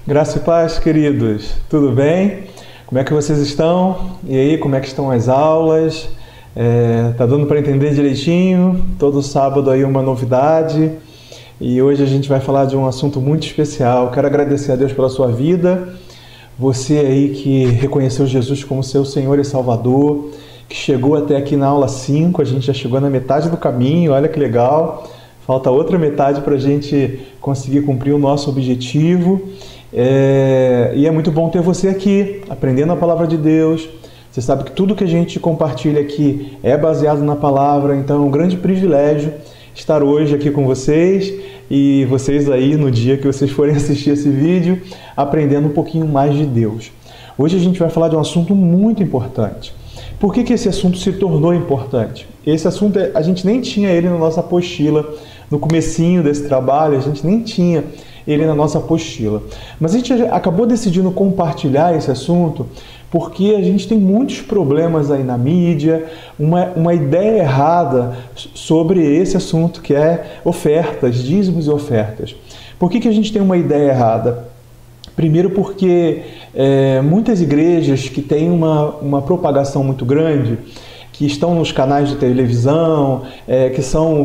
Graça e paz, queridos. Tudo bem? Como é que vocês estão? E aí, como é que estão as aulas? Tá dando para entender direitinho? Todo sábado aí uma novidade. E hoje a gente vai falar de um assunto muito especial. Quero agradecer a Deus pela sua vida. Você aí que reconheceu Jesus como seu Senhor e Salvador, que chegou até aqui na aula 5, a gente já chegou na metade do caminho, olha que legal. Falta outra metade para a gente conseguir cumprir o nosso objetivo. E é muito bom ter você aqui, aprendendo a Palavra de Deus. Você sabe que tudo que a gente compartilha aqui é baseado na Palavra, então é um grande privilégio estar hoje aqui com vocês e vocês aí no dia que vocês forem assistir esse vídeo, aprendendo um pouquinho mais de Deus. Hoje a gente vai falar de um assunto muito importante. Por que esse assunto se tornou importante? Esse assunto, a gente nem tinha ele na nossa apostila. No comecinho desse trabalho, a gente nem tinha ele na nossa apostila. Mas a gente acabou decidindo compartilhar esse assunto porque a gente tem muitos problemas aí na mídia, uma ideia errada sobre esse assunto que é ofertas, dízimos e ofertas. Por que a gente tem uma ideia errada? Primeiro porque muitas igrejas que têm uma propagação muito grande, que estão nos canais de televisão,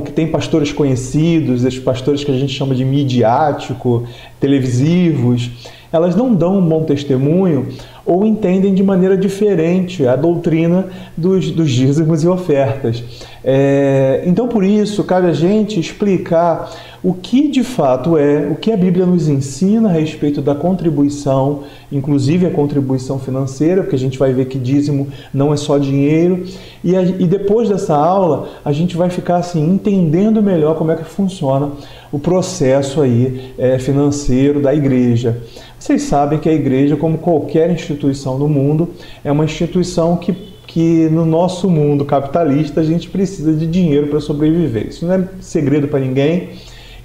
que têm pastores conhecidos, esses pastores que a gente chama de midiático, televisivos, elas não dão um bom testemunho ou entendem de maneira diferente a doutrina dos dízimos e ofertas. Então, por isso, cabe a gente explicar o que de fato o que a Bíblia nos ensina a respeito da contribuição, inclusive a contribuição financeira, porque a gente vai ver que dízimo não é só dinheiro, e depois dessa aula a gente vai ficar assim, entendendo melhor como é que funciona o processo aí, financeiro da igreja. Vocês sabem que a igreja, como qualquer instituição do mundo, é uma instituição que no nosso mundo capitalista a gente precisa de dinheiro para sobreviver. Isso não é segredo para ninguém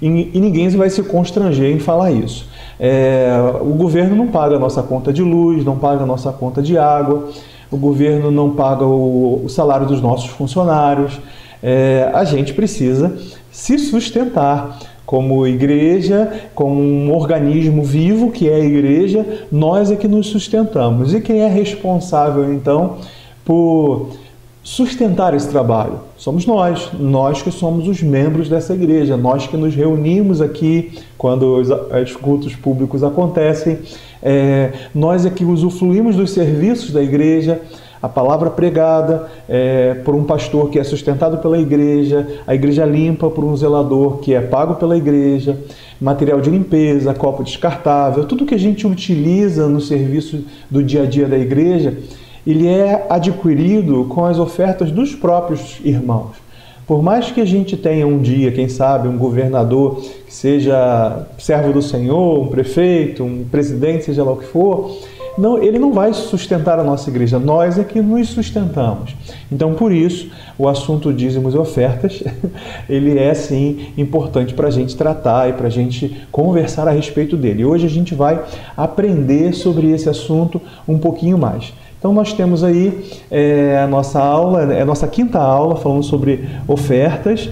e ninguém vai se constranger em falar isso. O governo não paga a nossa conta de luz, não paga a nossa conta de água, o governo não paga o salário dos nossos funcionários. A gente precisa se sustentar. Como igreja, como um organismo vivo que é a igreja, nós é que nos sustentamos. E quem é responsável, então, por sustentar esse trabalho? Somos nós que somos os membros dessa igreja, nós que nos reunimos aqui quando os cultos públicos acontecem, nós é que usufruímos dos serviços da igreja, a palavra pregada por um pastor que é sustentado pela igreja, a igreja limpa por um zelador que é pago pela igreja, material de limpeza, copo descartável, tudo que a gente utiliza no serviço do dia a dia da igreja, ele é adquirido com as ofertas dos próprios irmãos. Por mais que a gente tenha um dia, quem sabe, um governador que seja servo do Senhor, um prefeito, um presidente, seja lá o que for, ele não vai sustentar a nossa igreja, nós é que nos sustentamos. Então, por isso, o assunto dízimos e ofertas, ele é, sim, importante para a gente tratar e para a gente conversar a respeito dele. E hoje a gente vai aprender sobre esse assunto um pouquinho mais. Então, nós temos aí a nossa aula, a nossa quinta aula, falando sobre ofertas.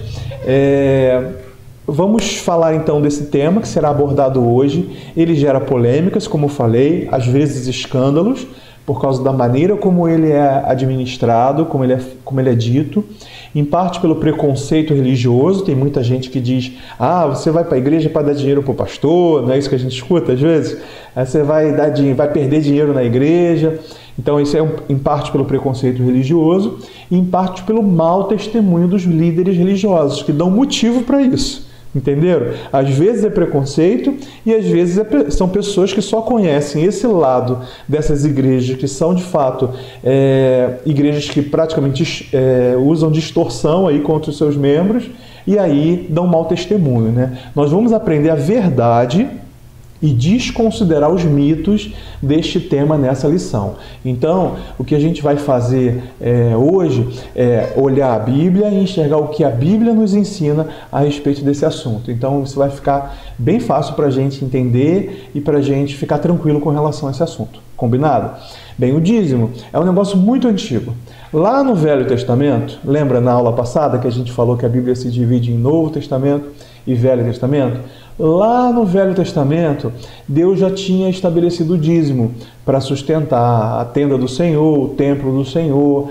Vamos falar então desse tema que será abordado hoje. Ele gera polêmicas, como eu falei, às vezes escândalos, por causa da maneira como ele é administrado, como ele é dito, em parte pelo preconceito religioso. Tem muita gente que diz: você vai para a igreja para dar dinheiro para o pastor, não é isso que a gente escuta às vezes? Você vai perder dinheiro na igreja. Então isso é em parte pelo preconceito religioso e em parte pelo mau testemunho dos líderes religiosos, que dão motivo para isso. Entenderam? Às vezes é preconceito e às vezes são pessoas que só conhecem esse lado dessas igrejas, que são de fato igrejas que praticamente usam distorção aí contra os seus membros e aí dão mau testemunho, né? Nós vamos aprender a verdade e desconsiderar os mitos deste tema nessa lição. Então, o que a gente vai fazer hoje é olhar a Bíblia e enxergar o que a Bíblia nos ensina a respeito desse assunto. Então, isso vai ficar bem fácil para a gente entender e para a gente ficar tranquilo com relação a esse assunto. Combinado? Bem, o dízimo é um negócio muito antigo. Lá no Velho Testamento, lembra na aula passada que a gente falou que a Bíblia se divide em Novo Testamento e Velho Testamento? Lá no Velho Testamento, Deus já tinha estabelecido o dízimo para sustentar a tenda do Senhor, o templo do Senhor,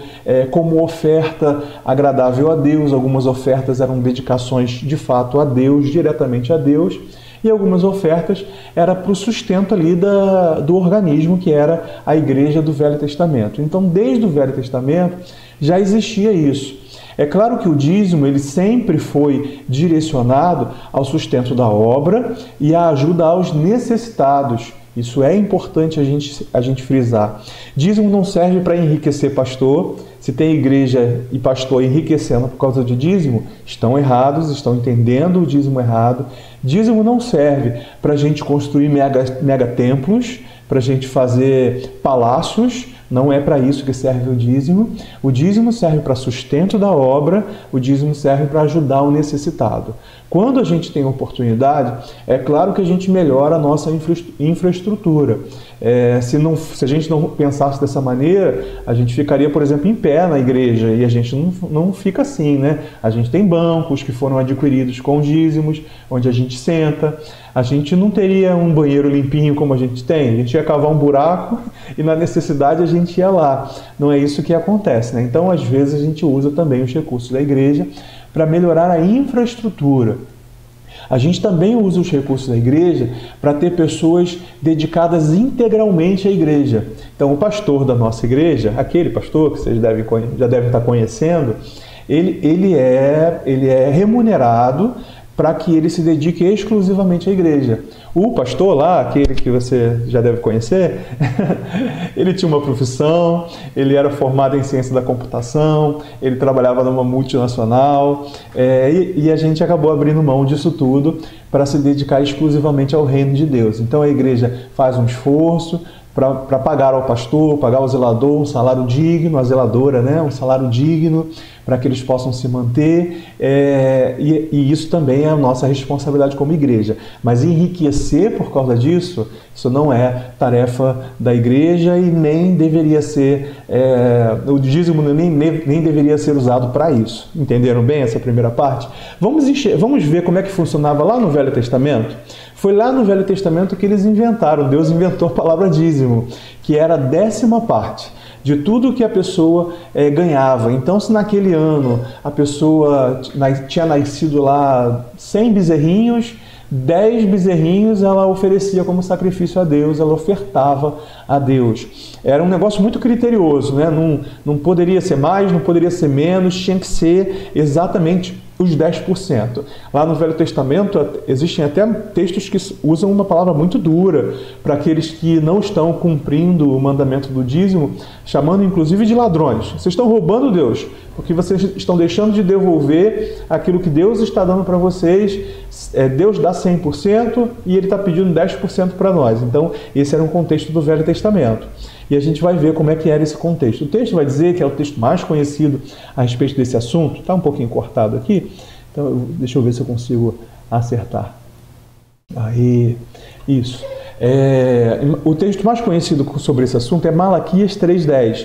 como oferta agradável a Deus. Algumas ofertas eram dedicações de fato a Deus, diretamente a Deus, e algumas ofertas era para o sustento ali do organismo, que era a igreja do Velho Testamento. Então, desde o Velho Testamento já existia isso. É claro que o dízimo ele sempre foi direcionado ao sustento da obra e à ajuda aos necessitados. Isso é importante a gente frisar. Dízimo não serve para enriquecer pastor. Se tem igreja e pastor enriquecendo por causa de dízimo, estão errados, estão entendendo o dízimo errado. Dízimo não serve para a gente construir mega templos, para a gente fazer palácios. Não é para isso que serve o dízimo. O dízimo serve para sustento da obra, o dízimo serve para ajudar o necessitado. Quando a gente tem oportunidade, é claro que a gente melhora a nossa infraestrutura. Se a gente não pensasse dessa maneira, a gente ficaria, por exemplo, em pé na igreja, e a gente não fica assim, né? A gente tem bancos que foram adquiridos com dízimos, onde a gente senta. A gente não teria um banheiro limpinho como a gente tem. A gente ia cavar um buraco e, na necessidade, a gente ia lá. Não é isso que acontece, né? Então, às vezes, a gente usa também os recursos da igreja para melhorar a infraestrutura. A gente também usa os recursos da igreja para ter pessoas dedicadas integralmente à igreja. Então, o pastor da nossa igreja, aquele pastor que vocês já devem estar conhecendo, ele é remunerado para que ele se dedique exclusivamente à igreja. O pastor lá, aquele que você já deve conhecer, ele tinha uma profissão, ele era formado em ciência da computação, ele trabalhava numa multinacional, e a gente acabou abrindo mão disso tudo para se dedicar exclusivamente ao reino de Deus. Então a igreja faz um esforço para pagar ao pastor, pagar ao zelador um salário digno, a zeladora, né, um salário digno, para que eles possam se manter, e isso também é a nossa responsabilidade como igreja. Mas enriquecer por causa disso, isso não é tarefa da igreja e nem deveria ser, o dízimo nem deveria ser usado para isso. Entenderam bem essa primeira parte? Vamos ver como é que funcionava lá no Velho Testamento? Foi lá no Velho Testamento que eles inventaram, Deus inventou a palavra dízimo, que era a 10ª parte de tudo que a pessoa ganhava. Então, se naquele ano a pessoa tinha nascido lá 100 bezerrinhos, 10 bezerrinhos ela oferecia como sacrifício a Deus, ela ofertava a Deus. Era um negócio muito criterioso, né? Não poderia ser mais, não poderia ser menos, tinha que ser exatamente os 10%. Lá no Velho Testamento existem até textos que usam uma palavra muito dura para aqueles que não estão cumprindo o mandamento do dízimo, chamando inclusive de ladrões. Vocês estão roubando Deus, porque vocês estão deixando de devolver aquilo que Deus está dando para vocês. Deus dá 100% e Ele está pedindo 10% para nós. Então, esse era um contexto do Velho Testamento. E a gente vai ver como é que era esse contexto. O texto vai dizer que é o texto mais conhecido a respeito desse assunto. Está um pouquinho cortado aqui, então deixa eu ver se eu consigo acertar. Aí, isso. O texto mais conhecido sobre esse assunto é Malaquias 3,10.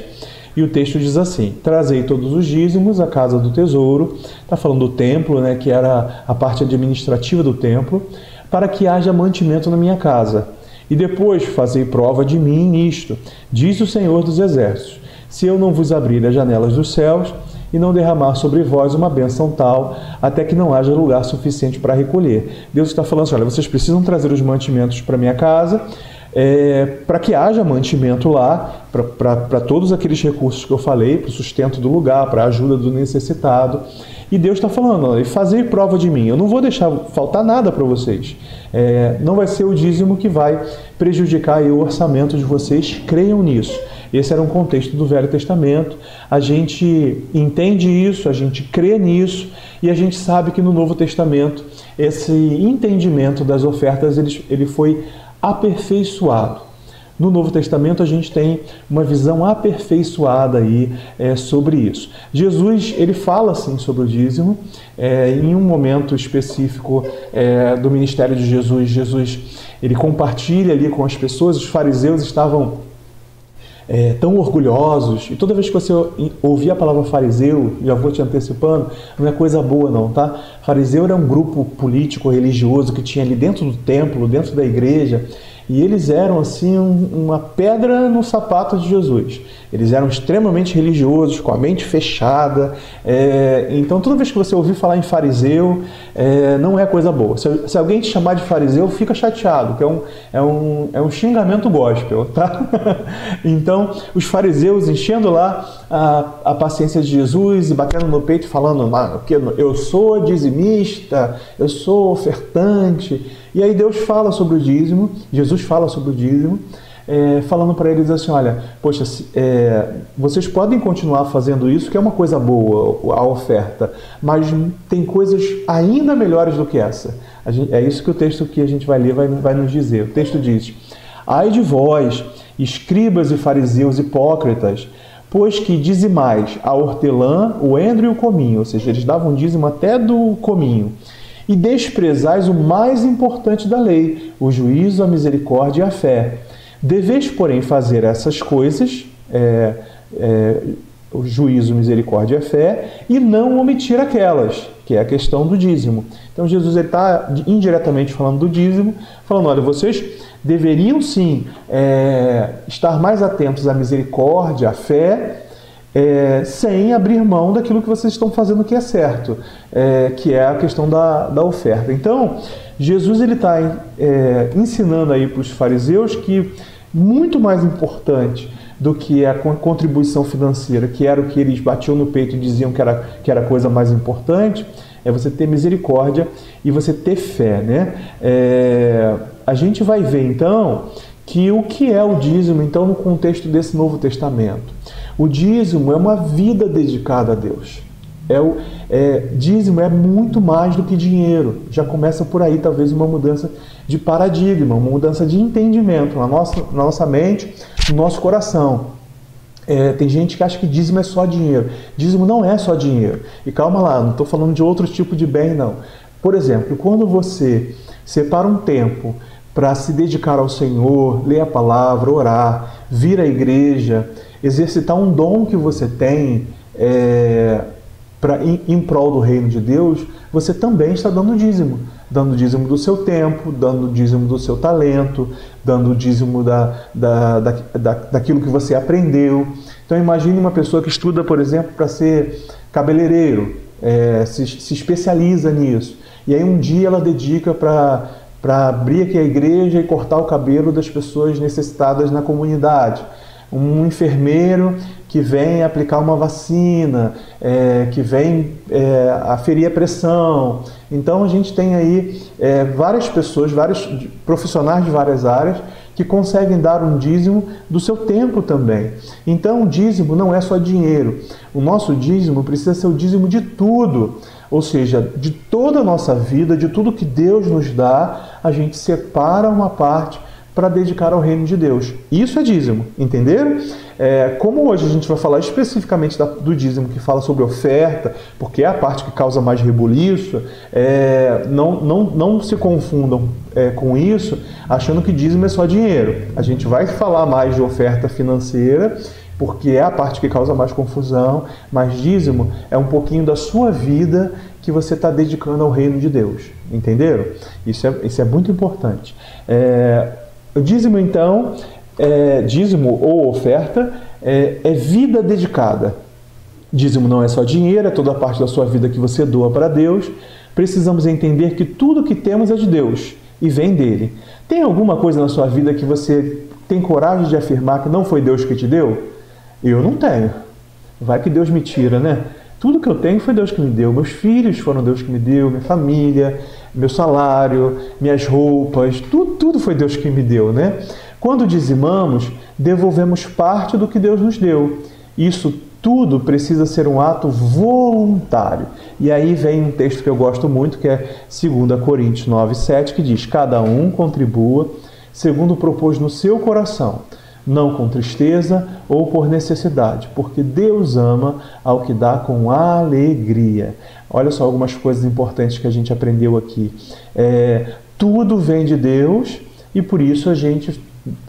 E o texto diz assim: trazei todos os dízimos à casa do tesouro. Está falando do templo, né, que era a parte administrativa do templo, para que haja mantimento na minha casa. E depois fazei prova de mim nisto, diz o Senhor dos Exércitos, se eu não vos abrir as janelas dos céus e não derramar sobre vós uma bênção tal, até que não haja lugar suficiente para recolher. Deus está falando assim: olha, vocês precisam trazer os mantimentos para minha casa, para que haja mantimento lá, para todos aqueles recursos que eu falei, para o sustento do lugar, para a ajuda do necessitado. E Deus está falando: olha, fazei prova de mim, eu não vou deixar faltar nada para vocês. Não vai ser o dízimo que vai prejudicar aí o orçamento de vocês, creiam nisso. Esse era um contexto do Velho Testamento. A gente entende isso, a gente crê nisso, e a gente sabe que no Novo Testamento esse entendimento das ofertas ele foi aperfeiçoado. No Novo Testamento a gente tem uma visão aperfeiçoada aí sobre isso. Jesus, ele fala assim sobre o dízimo, em um momento específico do ministério de Jesus. Jesus, ele compartilha ali com as pessoas, os fariseus estavam tão orgulhosos. E toda vez que você ouvir a palavra fariseu, já vou te antecipando, não é coisa boa não, tá? Fariseu era um grupo político, religioso que tinha ali dentro do templo, dentro da igreja, e eles eram assim uma pedra no sapato de Jesus. Eles eram extremamente religiosos, com a mente fechada. Então toda vez que você ouvir falar em fariseu, não é coisa boa. Se alguém te chamar de fariseu, fica chateado, que é um xingamento gospel, tá? Então os fariseus enchendo lá a paciência de Jesus e batendo no peito falando, eu sou dizimista, eu sou ofertante. E aí Deus fala sobre o dízimo, Jesus fala sobre o dízimo, falando para eles assim, olha, poxa, vocês podem continuar fazendo isso, que é uma coisa boa, a oferta, mas tem coisas ainda melhores do que essa. É isso que o texto que a gente vai ler vai nos dizer. O texto diz, ai de vós, escribas e fariseus hipócritas, pois que dizimais a hortelã, o endro e o cominho, ou seja, eles davam dízimo até do cominho, e desprezais o mais importante da lei, o juízo, a misericórdia e a fé. Deveis, porém, fazer essas coisas, o juízo, misericórdia e a fé, e não omitir aquelas, que é a questão do dízimo. Então Jesus está indiretamente falando do dízimo, falando, olha, vocês deveriam sim estar mais atentos à misericórdia, à fé, sem abrir mão daquilo que vocês estão fazendo que é certo, que é a questão da oferta. Então, Jesus está ensinando aí para os fariseus que muito mais importante do que a contribuição financeira, que era o que eles batiam no peito e diziam que era a coisa mais importante, é você ter misericórdia e você ter fé, né? A gente vai ver, então, que o que é o dízimo, então, no contexto desse Novo Testamento. O dízimo é uma vida dedicada a Deus. Dízimo é muito mais do que dinheiro. Já começa por aí, talvez, uma mudança de paradigma, uma mudança de entendimento na nossa mente, no nosso coração. Tem gente que acha que dízimo é só dinheiro. Dízimo não é só dinheiro. E calma lá, não estou falando de outro tipo de bem, não. Por exemplo, quando você separa um tempo para se dedicar ao Senhor, ler a palavra, orar, vir à igreja, exercitar um dom que você tem em prol do reino de Deus, você também está dando dízimo do seu tempo, dando dízimo do seu talento, dando dízimo daquilo que você aprendeu. Então imagine uma pessoa que estuda, por exemplo, para ser cabeleireiro, se especializa nisso, e aí um dia ela dedica para abrir aqui a igreja e cortar o cabelo das pessoas necessitadas na comunidade. Um enfermeiro que vem aplicar uma vacina, que vem aferir a pressão. Então a gente tem aí várias pessoas, vários profissionais de várias áreas que conseguem dar um dízimo do seu tempo também. Então o dízimo não é só dinheiro. O nosso dízimo precisa ser o dízimo de tudo. Ou seja, de toda a nossa vida, de tudo que Deus nos dá, a gente separa uma parte para dedicar ao reino de Deus. Isso é dízimo, entenderam? Como hoje a gente vai falar especificamente do dízimo, que fala sobre oferta, porque é a parte que causa mais rebuliço, não se confundam com isso, achando que dízimo é só dinheiro. A gente vai falar mais de oferta financeira, porque é a parte que causa mais confusão, mas dízimo é um pouquinho da sua vida que você está dedicando ao reino de Deus, entenderam? Isso é muito importante. O dízimo, então, dízimo ou oferta, é vida dedicada. Dízimo não é só dinheiro, é toda a parte da sua vida que você doa para Deus. Precisamos entender que tudo que temos é de Deus e vem dele. Tem alguma coisa na sua vida que você tem coragem de afirmar que não foi Deus que te deu? Eu não tenho. Vai que Deus me tira, né? Tudo que eu tenho foi Deus que me deu. Meus filhos foram Deus que me deu, minha família, meu salário, minhas roupas, tudo foi Deus que me deu, né? Quando dizimamos, devolvemos parte do que Deus nos deu. Isso tudo precisa ser um ato voluntário. E aí vem um texto que eu gosto muito, que é 2 Coríntios 9:7, que diz: cada um contribua segundo propôs no seu coração, não com tristeza ou por necessidade, porque Deus ama ao que dá com alegria. Olha só algumas coisas importantes que a gente aprendeu aqui. Tudo vem de Deus e por isso a gente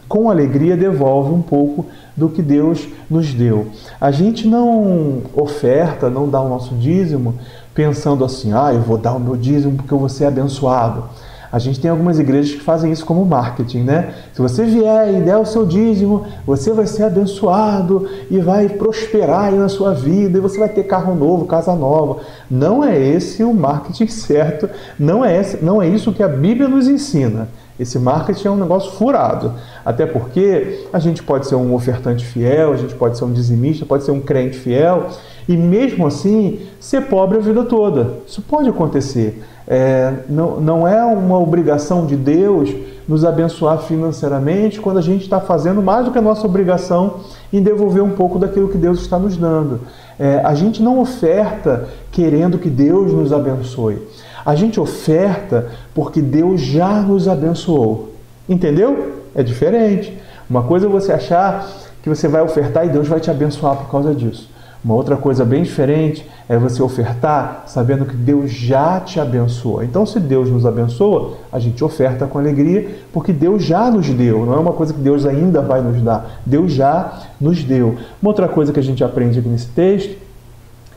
com alegria devolve um pouco do que Deus nos deu. A gente não oferta, não dá o nosso dízimo pensando assim, eu vou dar o meu dízimo porque eu vou ser abençoado. A gente tem algumas igrejas que fazem isso como marketing, né? Se você vier e der o seu dízimo, você vai ser abençoado e vai prosperar aí na sua vida e você vai ter carro novo, casa nova. Não é esse o marketing certo, não é isso que a Bíblia nos ensina. Esse marketing é um negócio furado, até porque a gente pode ser um ofertante fiel, a gente pode ser um dizimista, pode ser um crente fiel e mesmo assim ser pobre a vida toda. Isso pode acontecer. Não é uma obrigação de Deus nos abençoar financeiramente quando a gente está fazendo mais do que a nossa obrigação em devolver um pouco daquilo que Deus está nos dando. A gente não oferta querendo que Deus nos abençoe. A gente oferta porque Deus já nos abençoou. Entendeu? É diferente. Uma coisa é você achar que você vai ofertar e Deus vai te abençoar por causa disso. Uma outra coisa bem diferente é você ofertar sabendo que Deus já te abençoa. Então, se Deus nos abençoa, a gente oferta com alegria, porque Deus já nos deu. Não é uma coisa que Deus ainda vai nos dar. Deus já nos deu. Uma outra coisa que a gente aprende aqui nesse texto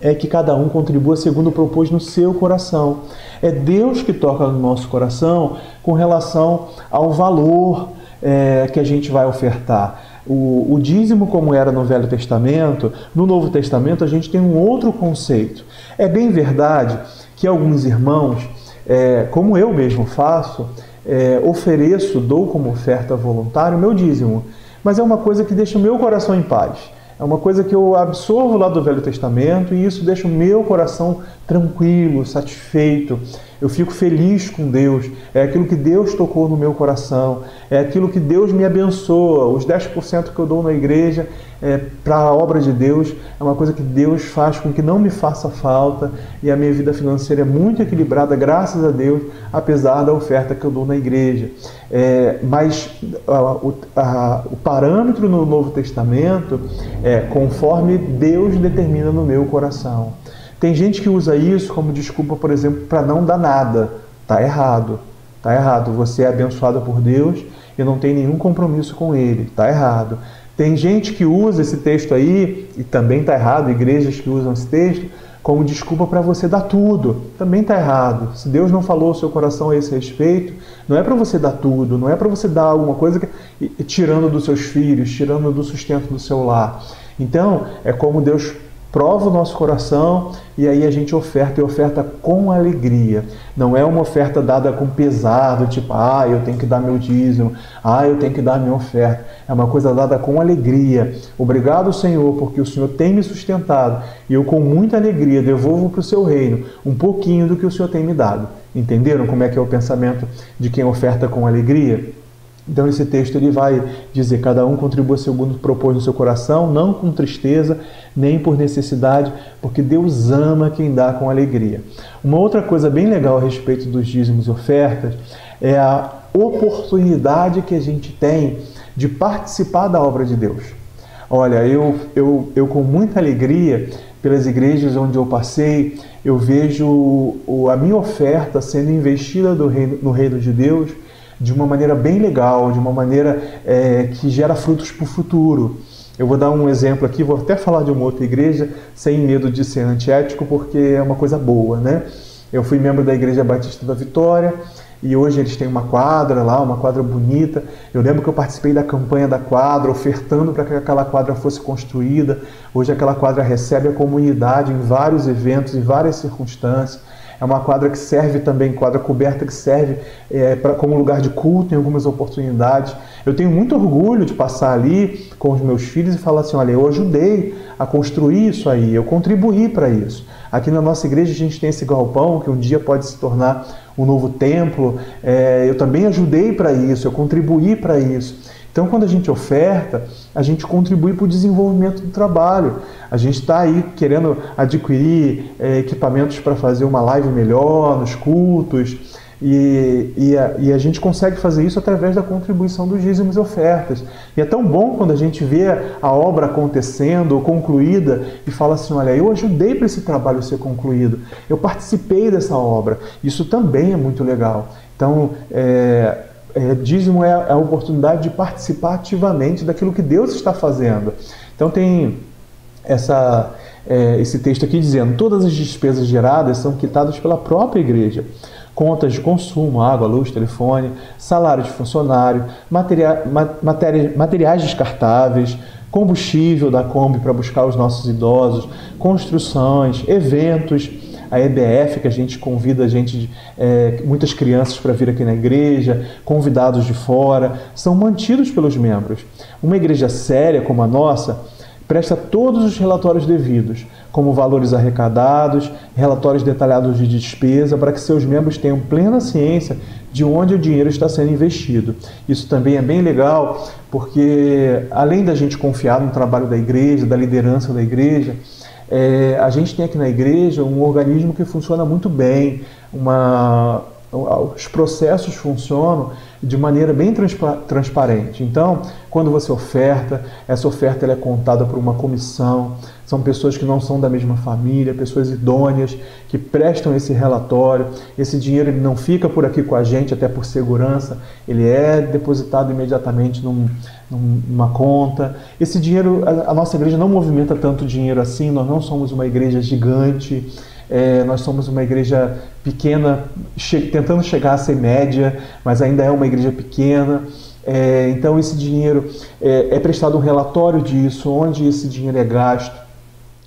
é que cada um contribua segundo propôs no seu coração. É Deus que toca no nosso coração com relação ao valor que a gente vai ofertar. O dízimo, como era no Velho Testamento, no Novo Testamento a gente tem um outro conceito. É bem verdade que alguns irmãos, como eu mesmo faço, dou como oferta voluntária o meu dízimo, mas é uma coisa que deixa o meu coração em paz. É uma coisa que eu absorvo lá do Velho Testamento e isso deixa o meu coração tranquilo, satisfeito. Eu fico feliz com Deus. É aquilo que Deus tocou no meu coração. É aquilo que Deus me abençoa. Os 10% que eu dou na igreja para a obra de Deus é uma coisa que Deus faz com que não me faça falta. E a minha vida financeira é muito equilibrada, graças a Deus, apesar da oferta que eu dou na igreja. Mas o parâmetro no Novo Testamento é conforme Deus determina no meu coração. Tem gente que usa isso como desculpa, por exemplo, para não dar nada. Está errado. Está errado. Você é abençoado por Deus e não tem nenhum compromisso com Ele. Está errado. Tem gente que usa esse texto aí, e também está errado, igrejas que usam esse texto, como desculpa para você dar tudo. Também está errado. Se Deus não falou ao seu coração a esse respeito, não é para você dar tudo, não é para você dar alguma coisa tirando dos seus filhos, tirando do sustento do seu lar. Então, é como Deus prova o nosso coração e aí a gente oferta, e oferta com alegria. Não é uma oferta dada com pesado, tipo, eu tenho que dar meu dízimo, eu tenho que dar minha oferta. É uma coisa dada com alegria. Obrigado, Senhor, porque o Senhor tem me sustentado e eu com muita alegria devolvo para o seu reino um pouquinho do que o Senhor tem me dado. Entenderam como é que é o pensamento de quem oferta com alegria? Então esse texto ele vai dizer, cada um contribua segundo propôs no seu coração, não com tristeza, nem por necessidade, porque Deus ama quem dá com alegria. Uma outra coisa bem legal a respeito dos dízimos e ofertas é a oportunidade que a gente tem de participar da obra de Deus. Olha, eu com muita alegria, pelas igrejas onde eu passei, eu vejo a minha oferta sendo investida no reino de Deus, de uma maneira bem legal, de uma maneira que gera frutos para o futuro. Eu vou dar um exemplo aqui, vou até falar de uma outra igreja, sem medo de ser antiético, porque é uma coisa boa, né? Eu fui membro da Igreja Batista da Vitória, e hoje eles têm uma quadra lá, uma quadra bonita. Eu lembro que eu participei da campanha da quadra, ofertando para que aquela quadra fosse construída. Hoje aquela quadra recebe a comunidade em vários eventos, em várias circunstâncias. É uma quadra que serve também, quadra coberta que serve como lugar de culto em algumas oportunidades. Eu tenho muito orgulho de passar ali com os meus filhos e falar assim, olha, eu ajudei a construir isso aí, eu contribuí para isso. Aqui na nossa igreja a gente tem esse galpão que um dia pode se tornar um novo templo. Eu também ajudei para isso, eu contribuí para isso. Então, quando a gente oferta, a gente contribui para o desenvolvimento do trabalho. A gente está aí querendo adquirir equipamentos para fazer uma live melhor nos cultos. E a gente consegue fazer isso através da contribuição dos dízimos e ofertas. E é tão bom quando a gente vê a obra acontecendo ou concluída e fala assim, olha, eu ajudei para esse trabalho ser concluído, eu participei dessa obra. Isso também é muito legal. Então, Dízimo é a oportunidade de participar ativamente daquilo que Deus está fazendo. Então tem esse texto aqui dizendo: todas as despesas geradas são quitadas pela própria igreja. Contas de consumo, água, luz, telefone, salário de funcionário, materiais descartáveis, combustível da Kombi para buscar os nossos idosos, construções, eventos, a EBF, que a gente convida muitas crianças para vir aqui na igreja, convidados de fora, são mantidos pelos membros. Uma igreja séria como a nossa presta todos os relatórios devidos, como valores arrecadados, relatórios detalhados de despesa, para que seus membros tenham plena ciência de onde o dinheiro está sendo investido. Isso também é bem legal, porque além da gente confiar no trabalho da igreja, da liderança da igreja, a gente tem aqui na igreja um organismo que funciona muito bem, os processos funcionam de maneira bem transparente. Então, quando você oferta, essa oferta ela é contada por uma comissão, são pessoas que não são da mesma família, pessoas idôneas, que prestam esse relatório. Esse dinheiro ele não fica por aqui com a gente, até por segurança, ele é depositado imediatamente numa conta. Esse dinheiro, a nossa igreja não movimenta tanto dinheiro assim, nós não somos uma igreja gigante, nós somos uma igreja pequena, tentando chegar a ser média, mas ainda é uma igreja pequena. Então esse dinheiro é prestado um relatório disso, onde esse dinheiro é gasto.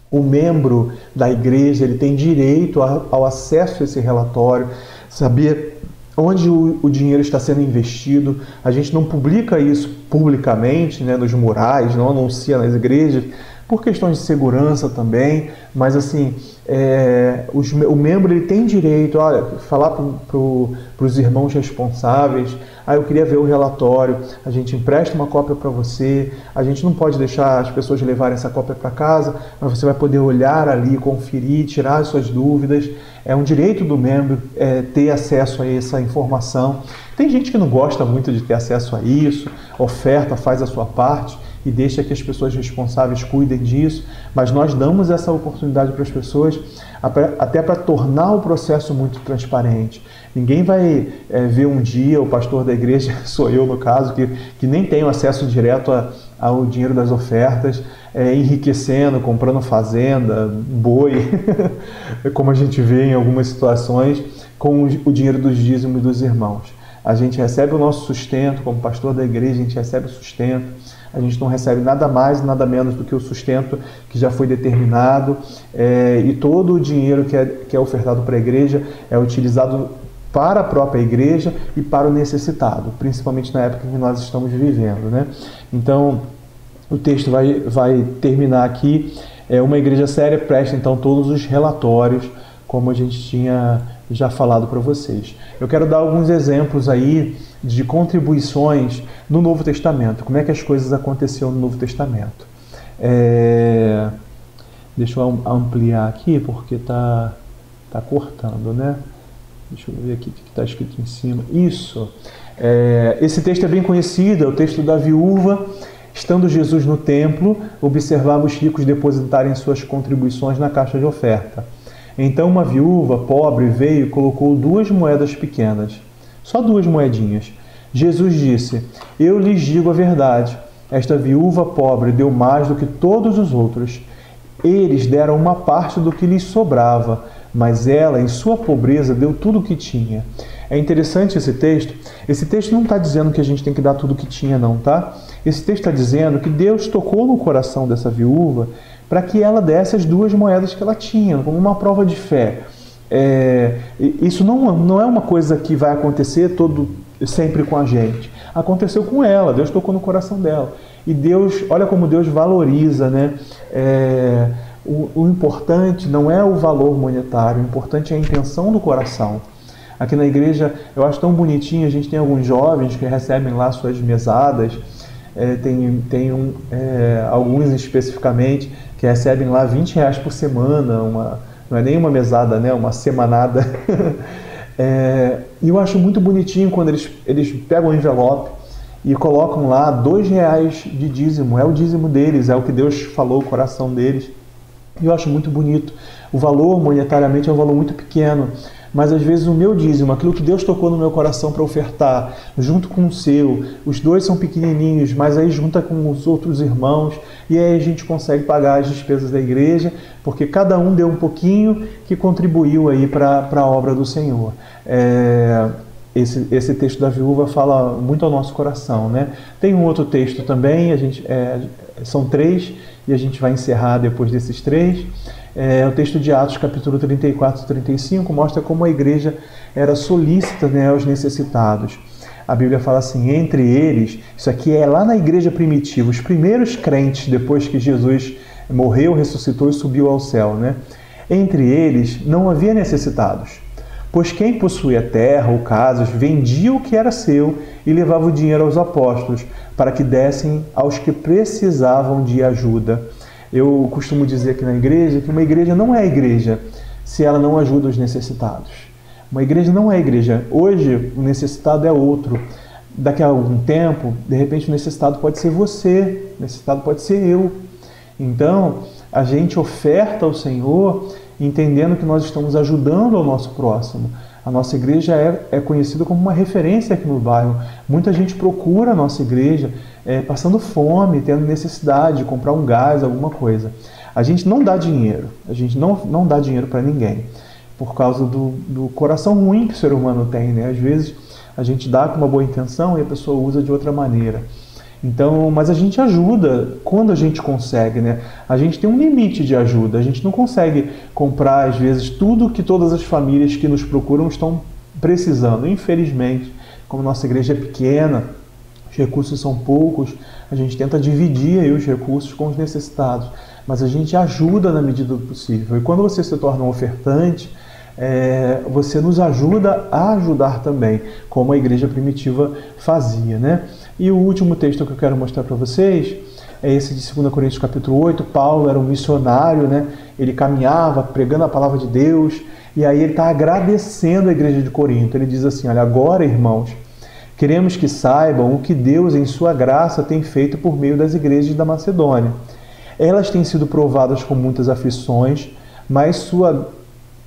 O membro da igreja ele tem direito ao acesso a esse relatório, saber onde o dinheiro está sendo investido. A gente não publica isso publicamente, né, nos murais, não anuncia nas igrejas, por questões de segurança também, mas assim, o membro ele tem direito, falar para os irmãos responsáveis: eu queria ver o relatório, a gente empresta uma cópia para você, a gente não pode deixar as pessoas levarem essa cópia para casa, mas você vai poder olhar ali, conferir, tirar as suas dúvidas. É um direito do membro ter acesso a essa informação. Tem gente que não gosta muito de ter acesso a isso, oferta, faz a sua parte e deixa que as pessoas responsáveis cuidem disso, mas nós damos essa oportunidade para as pessoas, até para tornar o processo muito transparente. Ninguém vai ver um dia, o pastor da igreja, sou eu no caso, que nem tenho acesso direto ao dinheiro das ofertas, enriquecendo, comprando fazenda, boi, como a gente vê em algumas situações, com o dinheiro dos dízimos dos irmãos. A gente recebe o nosso sustento, como pastor da igreja, a gente recebe o sustento, a gente não recebe nada mais, nada menos do que o sustento que já foi determinado, e todo o dinheiro que é ofertado para a igreja é utilizado para a própria igreja e para o necessitado, principalmente na época que nós estamos vivendo, né? Então, o texto vai terminar aqui. Uma igreja séria presta então todos os relatórios, como a gente tinha já falado para vocês. Eu quero dar alguns exemplos aí de contribuições no Novo Testamento. Como é que as coisas aconteciam no Novo Testamento? Deixa eu ampliar aqui, porque tá cortando, né? Deixa eu ver aqui o que está escrito em cima. Isso. Esse texto é bem conhecido, é o texto da viúva. Estando Jesus no templo, observava os ricos depositarem suas contribuições na caixa de oferta. Então uma viúva pobre veio e colocou 2 moedas pequenas, só 2 moedinhas. Jesus disse: eu lhes digo a verdade, esta viúva pobre deu mais do que todos os outros. Eles deram uma parte do que lhes sobrava, mas ela, em sua pobreza, deu tudo o que tinha. É interessante esse texto. Esse texto não está dizendo que a gente tem que dar tudo o que tinha, não, tá? Esse texto está dizendo que Deus tocou no coração dessa viúva para que ela desse as 2 moedas que ela tinha, como uma prova de fé. Isso não é uma coisa que vai acontecer sempre com a gente. Aconteceu com ela, Deus tocou no coração dela. E Deus, olha como Deus valoriza, né? O importante não é o valor monetário, o importante é a intenção do coração. Aqui na igreja, eu acho tão bonitinho, a gente tem alguns jovens que recebem lá suas mesadas, alguns especificamente que recebem lá R$20 por semana, não é nem uma mesada, né? Uma semanada. E eu acho muito bonitinho quando eles pegam o envelope e colocam lá R$2 de dízimo, é o dízimo deles, é o que Deus falou, o coração deles. E eu acho muito bonito. O valor monetariamente é um valor muito pequeno, mas às vezes o meu dízimo, aquilo que Deus tocou no meu coração para ofertar, junto com o seu, os dois são pequenininhos, mas aí junta com os outros irmãos, e aí a gente consegue pagar as despesas da igreja, porque cada um deu um pouquinho que contribuiu aí para a obra do Senhor. Esse texto da viúva fala muito ao nosso coração, né? Tem um outro texto também, são 3, e a gente vai encerrar depois desses 3. O texto de Atos, capítulo 34 e 35, mostra como a igreja era solícita, né, aos necessitados. A Bíblia fala assim, entre eles, isso aqui é lá na igreja primitiva, os primeiros crentes, depois que Jesus morreu, ressuscitou e subiu ao céu, né? Entre eles não havia necessitados, pois quem possuía terra ou casas vendia o que era seu e levava o dinheiro aos apóstolos, para que dessem aos que precisavam de ajuda. Eu costumo dizer aqui na igreja que uma igreja não é igreja se ela não ajuda os necessitados. Uma igreja não é igreja. Hoje o necessitado é outro. Daqui a algum tempo, de repente o necessitado pode ser você, o necessitado pode ser eu. Então, a gente oferta ao Senhor entendendo que nós estamos ajudando ao nosso próximo. A nossa igreja é conhecida como uma referência aqui no bairro. Muita gente procura a nossa igreja passando fome, tendo necessidade de comprar um gás, alguma coisa. A gente não dá dinheiro, a gente não dá dinheiro para ninguém, por causa do coração ruim que o ser humano tem, né? Às vezes a gente dá com uma boa intenção e a pessoa usa de outra maneira. Então, mas a gente ajuda quando a gente consegue, né? A gente tem um limite de ajuda, a gente não consegue comprar, às vezes, tudo que todas as famílias que nos procuram estão precisando. Infelizmente, como nossa igreja é pequena, os recursos são poucos, a gente tenta dividir aí os recursos com os necessitados, mas a gente ajuda na medida do possível. E quando você se torna um ofertante, você nos ajuda a ajudar também, como a igreja primitiva fazia, né? E o último texto que eu quero mostrar para vocês é esse de 2 Coríntios capítulo 8. Paulo era um missionário, né? Ele caminhava pregando a palavra de Deus, e aí ele está agradecendo a igreja de Corinto. Ele diz assim, olha, agora, irmãos, queremos que saibam o que Deus em sua graça tem feito por meio das igrejas da Macedônia. Elas têm sido provadas com muitas aflições, mas sua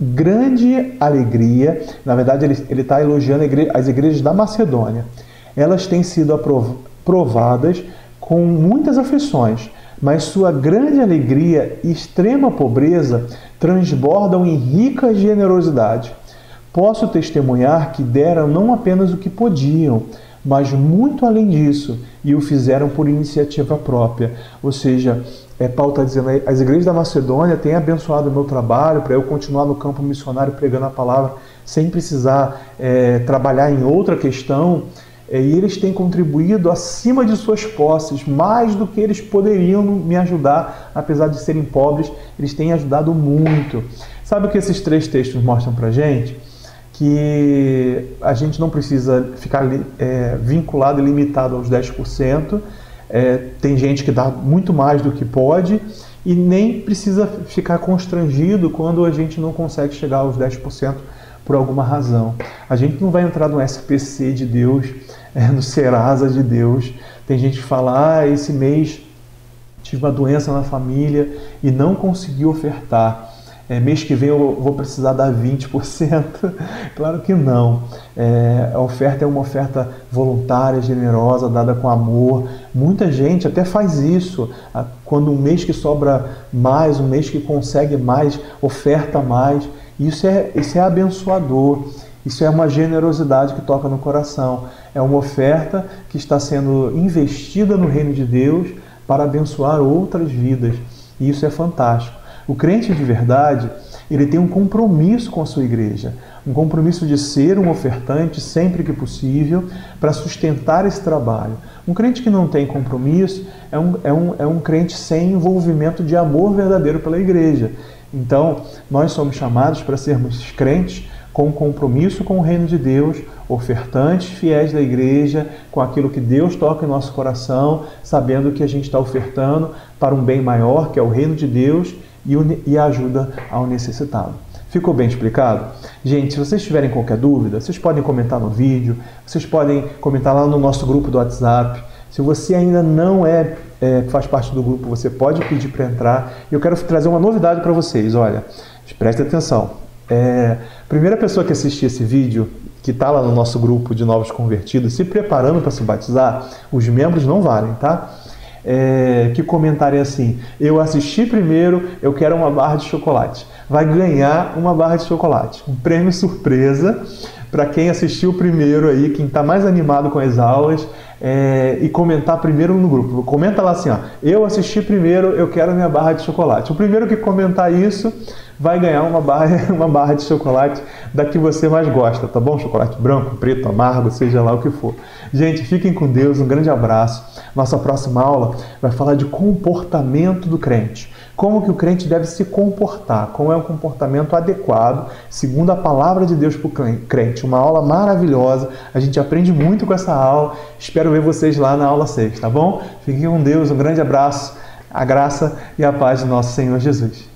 grande alegria, na verdade ele está elogiando as igrejas da Macedônia. Elas têm sido provadas com muitas aflições, mas sua grande alegria e extrema pobreza transbordam em rica generosidade. Posso testemunhar que deram não apenas o que podiam, mas muito além disso, e o fizeram por iniciativa própria. Ou seja, Paulo está dizendo, as igrejas da Macedônia têm abençoado o meu trabalho para eu continuar no campo missionário pregando a palavra sem precisar trabalhar em outra questão. E eles têm contribuído acima de suas posses, mais do que eles poderiam me ajudar, apesar de serem pobres, eles têm ajudado muito. Sabe o que esses 3 textos mostram para a gente? Que a gente não precisa ficar vinculado e limitado aos 10%, tem gente que dá muito mais do que pode, e nem precisa ficar constrangido quando a gente não consegue chegar aos 10% por alguma razão. A gente não vai entrar no SPC de Deus, no Serasa de Deus. Tem gente que fala, esse mês tive uma doença na família e não consegui ofertar. Mês que vem eu vou precisar dar 20%. Claro que não. A oferta é uma oferta voluntária, generosa, dada com amor. Muita gente até faz isso. Quando um mês que sobra mais, um mês que consegue mais, oferta mais. Isso é abençoador. Isso é uma generosidade que toca no coração. É uma oferta que está sendo investida no reino de Deus para abençoar outras vidas. E isso é fantástico. O crente de verdade, ele tem um compromisso com a sua igreja, um compromisso de ser um ofertante sempre que possível para sustentar esse trabalho. Um crente que não tem compromisso é um crente sem envolvimento de amor verdadeiro pela igreja. Então, nós somos chamados para sermos crentes com compromisso com o reino de Deus, ofertantes fiéis da igreja, com aquilo que Deus toca em nosso coração, sabendo que a gente está ofertando para um bem maior, que é o reino de Deus, e a ajuda ao necessitado. Ficou bem explicado? Gente, se vocês tiverem qualquer dúvida, vocês podem comentar no vídeo, vocês podem comentar lá no nosso grupo do WhatsApp. Se você ainda não é que faz parte do grupo, você pode pedir para entrar. E eu quero trazer uma novidade para vocês, olha, preste atenção. Primeira pessoa que assistir esse vídeo, que está lá no nosso grupo de novos convertidos, se preparando para se batizar, os membros não valem, tá? Que comentarem assim: eu assisti primeiro, eu quero uma barra de chocolate. Vai ganhar uma barra de chocolate, um prêmio surpresa para quem assistiu primeiro aí, quem está mais animado com as aulas, e comentar primeiro no grupo. Comenta lá assim, ó, eu assisti primeiro, eu quero minha barra de chocolate. O primeiro que comentar isso vai ganhar uma barra de chocolate da que você mais gosta, tá bom? Chocolate branco, preto, amargo, seja lá o que for. Gente, fiquem com Deus, um grande abraço. Nossa próxima aula vai falar de comportamento do crente. Como que o crente deve se comportar, como é um comportamento adequado, segundo a palavra de Deus para o crente. Uma aula maravilhosa, a gente aprende muito com essa aula. Espero ver vocês lá na aula 6, tá bom? Fiquem com Deus, um grande abraço, a graça e a paz do nosso Senhor Jesus.